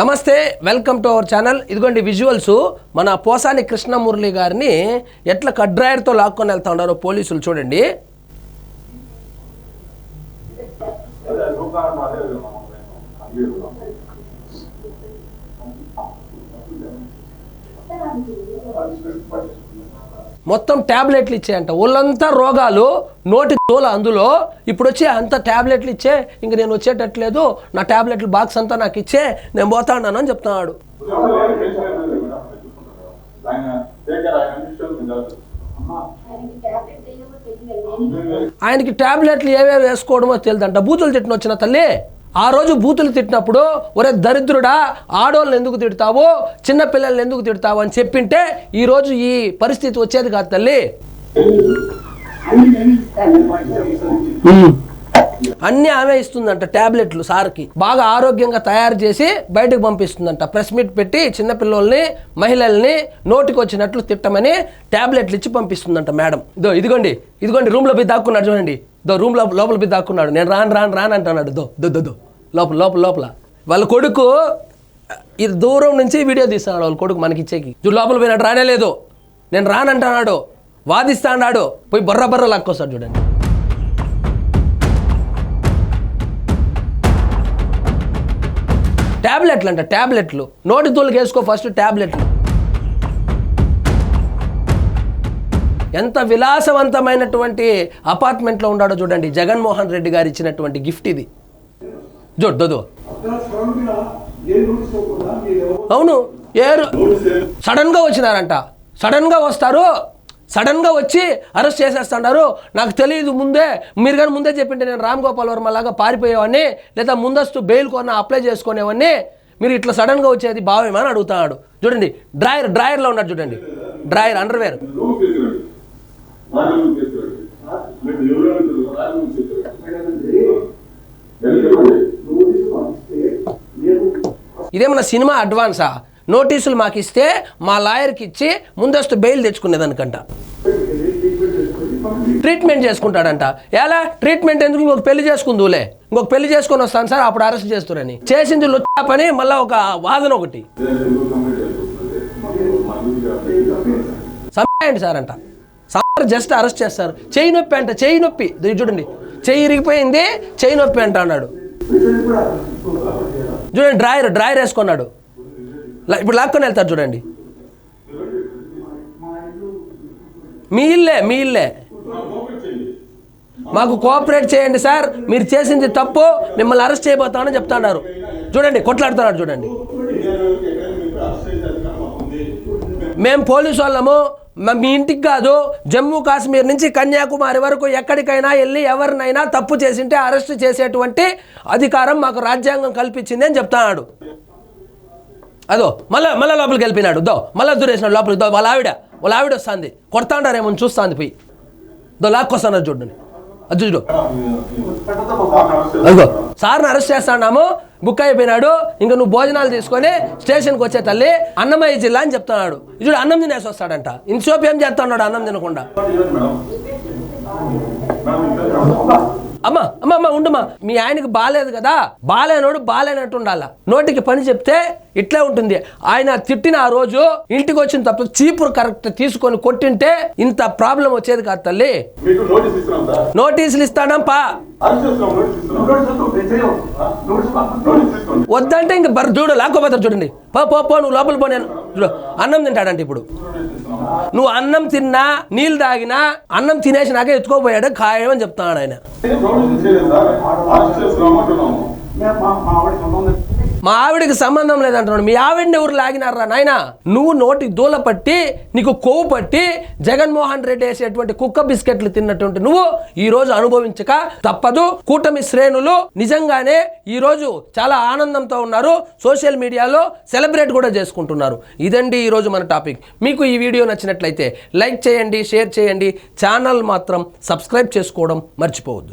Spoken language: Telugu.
నమస్తే, వెల్కమ్ టు అవర్ ఛానల్. ఇదిగోండి విజువల్స్. మన పోసాని కృష్ణమురళి గారిని ఎట్లా కడ్రాయర్తో లాక్కొని వెళ్తా ఉన్నారో పోలీసులు చూడండి. మొత్తం ట్యాబ్లెట్లు ఇచ్చాయంట. ఒళ్ళంతా రోగాలు, నోటి దూల అందులో. ఇప్పుడు వచ్చి అంత ట్యాబ్లెట్లు ఇచ్చే, ఇంక నేను వచ్చేటట్లేదు, నా ట్యాబ్లెట్లు బాక్స్ అంతా నాకు ఇచ్చే, నేను పోతా ఉన్నాను అని చెప్తున్నాడు. ఆయనకి ట్యాబ్లెట్లు ఏవేవి వేసుకోవడమో తెలియదంట. బూతులు తిట్టిన వచ్చిన తల్లి ఆ రోజు బూతులు తిట్టినప్పుడు, ఒరే దరిద్రుడా, ఆడోళ్ళని ఎందుకు తిడతావు, చిన్నపిల్లల్ని ఎందుకు తిడతావు అని చెప్పింటే ఈరోజు ఈ పరిస్థితి వచ్చేది కాదు తల్లి. అన్నీ ఆమె ఇస్తుందంట ట్యాబ్లెట్లు. సార్కి బాగా ఆరోగ్యంగా తయారు చేసి బయటకు పంపిస్తుందంట. ప్రెస్ మీట్ పెట్టి చిన్నపిల్లల్ని, మహిళల్ని నోటికి వచ్చినట్లు తిట్టమని ట్యాబ్లెట్లు ఇచ్చి పంపిస్తుందంట మేడం. ఇదిగోండి రూమ్లో పోయి దాక్కున్నాడు చూడండి. రూమ్ లోపల పోయి దాక్కున్నాడు. నేను రాను అంటున్నాడు. లోపల వాళ్ళ కొడుకు ఇది దూరం నుంచి వీడియో తీస్తున్నాడు. వాళ్ళ కొడుకు మనకి ఇచ్చేకి లోపల పోయినాడు. రానేలేదు, నేను రానంటున్నాడు, వాదిస్తా అన్నాడు. పోయి బర్ర లాక్కొస్తాడు చూడండి. ట్యాబ్లెట్లు అంట, ట్యాబ్లెట్లు. నోటి తోలుకి వేసుకో ఫస్ట్ ట్యాబ్లెట్లు. ఎంత విలాసవంతమైనటువంటి అపార్ట్మెంట్లో ఉన్నాడో చూడండి. జగన్మోహన్ రెడ్డి గారు ఇచ్చినటువంటి గిఫ్ట్ ఇది. చూడు. అవును, సడన్గా వచ్చినారంట. సడన్గా వస్తారు, సడన్గా వచ్చి అరెస్ట్ చేసేస్తున్నారు. నాకు తెలియదు ముందే, మీరు కానీ ముందే చెప్పింటే నేను రామ్ గోపాల్ వర్మ లాగా పారిపోయేవాడిని, లేదా ముందస్తు బెయిల్ కొన్న అప్లై చేసుకునేవాడిని. మీరు ఇట్లా సడన్గా వచ్చేది భావ్యమని అడుగుతున్నాడు. చూడండి, డ్రాయర్లో ఉన్నాడు చూడండి. Drawer, underwear. ఇదేమన్నా సినిమా అడ్వాన్సా? నోటీసులు మాకు ఇస్తే మా లాయర్కి ఇచ్చి ముందస్తు బెయిల్ తెచ్చుకునేదనుకంట. ట్రీట్మెంట్ చేసుకుంటాడంట. ఎలా ట్రీట్మెంట్ ఎందుకు? ఇంకొక పెళ్లి చేసుకుందులే, ఇంకొక పెళ్లి చేసుకొని వస్తాను సార్, అప్పుడు అరెస్ట్ చేస్తారని. చేసింది లుచ్చా పని, మళ్ళీ ఒక వాదన ఒకటి. సమయండి సార్ అంట. సార్ జస్ట్ అరెస్ట్ చేస్తారు. చెయ్యి నొప్పి అంట, చెయ్యి నొప్పి. చూడండి, చెయ్యి ఇరిగిపోయింది, చెయ్యి నొప్పి అంట అన్నాడు. చూడండి, డ్రాయర్ వేసుకున్నాడు. ఇప్పుడు లాక్కొని వెళ్తారు చూడండి. మీ ఇల్లే మాకు కోఆపరేట్ చేయండి సార్, మీరు చేసింది తప్పు, మిమ్మల్ని అరెస్ట్ చేయబోతామని చెప్తున్నారు. చూడండి, కొట్లాడుతున్నాడు చూడండి. మేము పోలీసు వాళ్ళము, మీ ఇంటికి కాదు, జమ్మూ కాశ్మీర్ నుంచి కన్యాకుమారి వరకు ఎక్కడికైనా వెళ్ళి ఎవరినైనా తప్పు చేసింటే అరెస్ట్ చేసేటువంటి అధికారం మాకు రాజ్యాంగం కల్పించింది అని చెప్తున్నాడు. అదో మళ్ళీ లోపలికి వెళ్ళిపోయినాడు. మళ్ళీ దూరేసినాడు లోపలికి. వాళ్ళ ఆవిడ వస్తుంది, కొడతా ఉంటారేమో చూస్తుంది. పోయి లాక్కొస్తాను చూడండి. అది చూడు, అదిగో సార్ని అరెస్ట్ చేస్తాన్నాము, బుక్ అయిపోయినాడు, ఇంకా నువ్వు భోజనాలు తీసుకొని స్టేషన్కి వచ్చే తల్లి, అన్నమయ్య జిల్లా అని చెప్తున్నాడు. చూడు, అన్నం తినేసి వస్తాడంట. ఇంతసేపు ఏం చేస్తున్నాడు అన్నం తినకుండా? అమ్మ ఉండమ్మా, మీ ఆయనకి బాగాలేదు కదా, బాగాలేనోడు బాగాలేనట్టు ఉండాలా. నోటికి పని చెప్తే ఇట్లే ఉంటుంది. ఆయన తిట్టిన ఆ రోజు ఇంటికి వచ్చిన తప్ప చీపురు కరెక్ట్ తీసుకొని కొట్టింటే ఇంత ప్రాబ్లం వచ్చేది కాదు తల్లి. నోటీసులు ఇస్తాడంపా. వద్దంటే ఇంక చూడు, లాక్కోపోతారు చూడండి. పో నువ్వు లోపల పో. నేను చూడు, అన్నం తింటాడంటే ఇప్పుడు నువ్వు అన్నం తిన్నా, నీళ్ళు తాగినా, అన్నం తినేసినాక ఎత్తుకోపోయాడు ఖాయం అని చెప్తున్నాడు ఆయన. మా ఆవిడికి సంబంధం లేదంటున్నాడు. మీ ఆవిడని ఎవరు లాగినారా నాయన? నువ్వు నోటి దూల పట్టి, నీకు కొవ్వు పట్టి, జగన్మోహన్ రెడ్డి వేసేటువంటి కుక్క బిస్కెట్లు తిన్నటువంటి నువ్వు ఈ రోజు అనుభవించక తప్పదు. కూటమి శ్రేణులు నిజంగానే ఈ రోజు చాలా ఆనందంతో ఉన్నారు. సోషల్ మీడియాలో సెలబ్రేట్ కూడా చేసుకుంటున్నారు. ఇదండి ఈ రోజు మన టాపిక్. మీకు ఈ వీడియో నచ్చినట్లయితే లైక్ చేయండి, షేర్ చేయండి. ఛానల్ మాత్రం సబ్స్క్రైబ్ చేసుకోవడం మర్చిపోవద్దు.